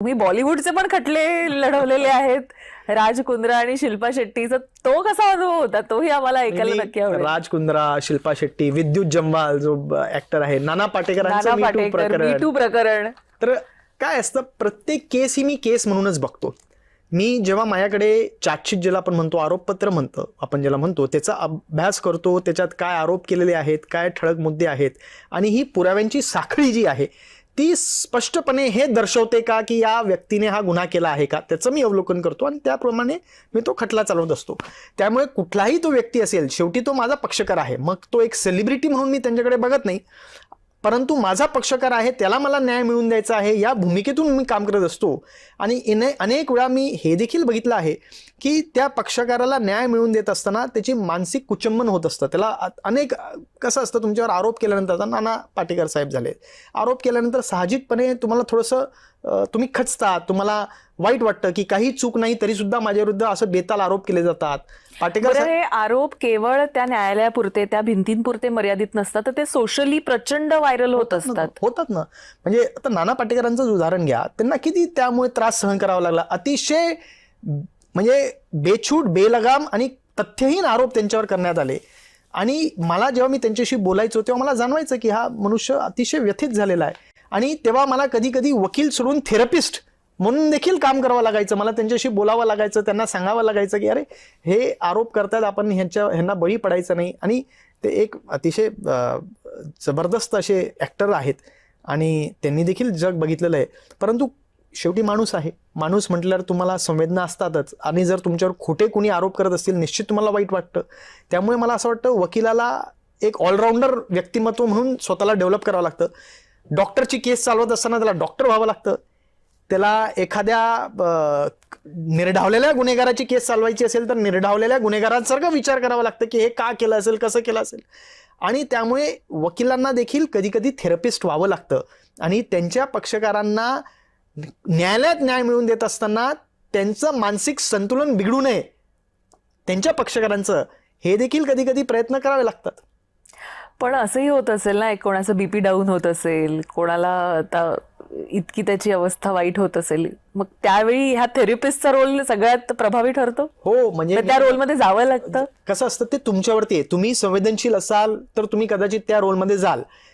तुम्ही बॉलिवूडचे पण खटले लढवलेले आहेत, राज कुंद्रा आणि शिल्पा शेट्टीचा तो कसा अनुभव होता, तोही आम्हाला ऐकायला नक्की आवडेल. राज कुंद्रा, शिल्पा शेट्टी, विद्युत जम्वाल जो ऍक्टर आहे, नाना पाटेकरांचं नाना मी टू पाटेकर प्रकरण. मी टू प्रकरण. तर काय असतं, प्रत्येक केस ही मी केस म्हणूनच बघतो. मी जेव्हा माझ्याकडे चार्जशीट ज्याला आपण म्हणतो, आरोपपत्र म्हणतो आपण ज्याला म्हणतो, त्याचा अभ्यास करतो, त्याच्यात काय आरोप केलेले आहेत, काय ठळक मुद्दे आहेत आणि ही पुराव्यांची साखळी जी आहे ती स्पष्टपणे हे दर्शवते का की या व्यक्तीने हा गुन्हा केला आहे का, त्याचं मी अवलोकन करतो आणि त्याप्रमाणे मी तो खटला चालवत असतो. त्यामुळे कुठलाही तो व्यक्ती असेल, शेवटी तो माझा पक्षकार आहे. मग तो एक सेलिब्रिटी म्हणून मी त्यांच्याकडे बघत नाही, परंतु माझा पक्षकार आहे, त्याला मला न्याय मिळवून द्यायचा आहे, या भूमिकेतून मी काम करत असतो. आणि अनेक वेळा मी हे देखील बघितलं आहे की त्या पक्षकाराला न्याय मिळवून देत असताना त्याची मानसिक कुचंबन होत असतं. त्याला अनेक कसं असतं, तुमच्यावर आरोप केल्यानंतर, नाना पाटेकर साहेब झाले, आरोप केल्यानंतर साहजिकपणे तुम्हाला थोडंसं तुम्ही खचता, तुम्हाला वाईट वाटतं की काही चूक नाही तरी सुद्धा माझ्याविरुद्ध असं बेताल आरोप केले जातात. पाटेकर हे आरोप केवळ त्या न्यायालयापुरते, त्या भिंतींपुरते मर्यादित नसतात, तर ते सोशली प्रचंड व्हायरल होत होतात ना. म्हणजे आता नाना पाटेकरांचं उदाहरण घ्या, त्यांना किती त्यामुळे त्रास सहन करावा लागला. अतिशय म्हणजे बेछूट, बेलगाम आणि तथ्यहीन आरोप त्यांच्यावर करण्यात आले. आणि मला जेव्हा मी त्यांच्याशी बोलायचो तेव्हा मला जाणवायचं की हा मनुष्य अतिशय व्यथित झालेला आहे. आणि तेव्हा मला कधी कधी वकील सोडून थेरपिस्ट म्हणून देखील काम करावं लागायचं. मला त्यांच्याशी बोलावं लागायचं, त्यांना सांगावं लागायचं की अरे हे आरोप करतात, आपण ह्यांना बळी पडायचं नाही. आणि ते एक अतिशय जबरदस्त असे ॲक्टर आहेत आणि त्यांनी देखील जग बघितलेलं आहे. परंतु शेवटी माणूस आहे, माणूस म्हटल्यावर तुम्हाला संवेदना असतातच. आणि जर तुमच्यावर खोटे कोणी आरोप करत असतील, निश्चित तुम्हाला वाईट वाटतं. त्यामुळे मला असं वाटतं वकिलाला एक ऑलराऊंडर व्यक्तिमत्व म्हणून स्वतःला डेव्हलप करावं लागतं. डॉक्टरची केस चालवत असताना त्याला डॉक्टर व्हावं लागतं. त्याला एखाद्या निर्ढावलेल्या गुन्हेगाराची केस चालवायची असेल तर निर्ढावलेल्या गुन्हेगारांसारखा विचार करावा लागतं की हे का केलं असेल, कसं केलं असेल. आणि त्यामुळे वकिलांना देखील कधी कधी थेरपिस्ट व्हावं लागतं. आणि त्यांच्या पक्षकारांना न्यायालयात न्याय मिळवून देत असताना त्यांचं मानसिक संतुलन बिघडू नये, त्यांच्या पक्षकारांचं, हे देखील कधी कधी प्रयत्न करावे लागतात. पण असंही होत असेल ना, कोणाचं बीपी डाऊन होत असेल, कोणाला आता इतकी त्याची अवस्था वाईट होत असेल, मग त्यावेळी ह्या थेरपिस्टचा रोल सगळ्यात प्रभावी ठरतो. हो, म्हणजे त्या रोलमध्ये जावं लागतं. कसं असतं ते तुमच्यावरती आहे. तुम्ही संवेदनशील असाल तर तुम्ही कदाचित त्या रोलमध्ये जाल.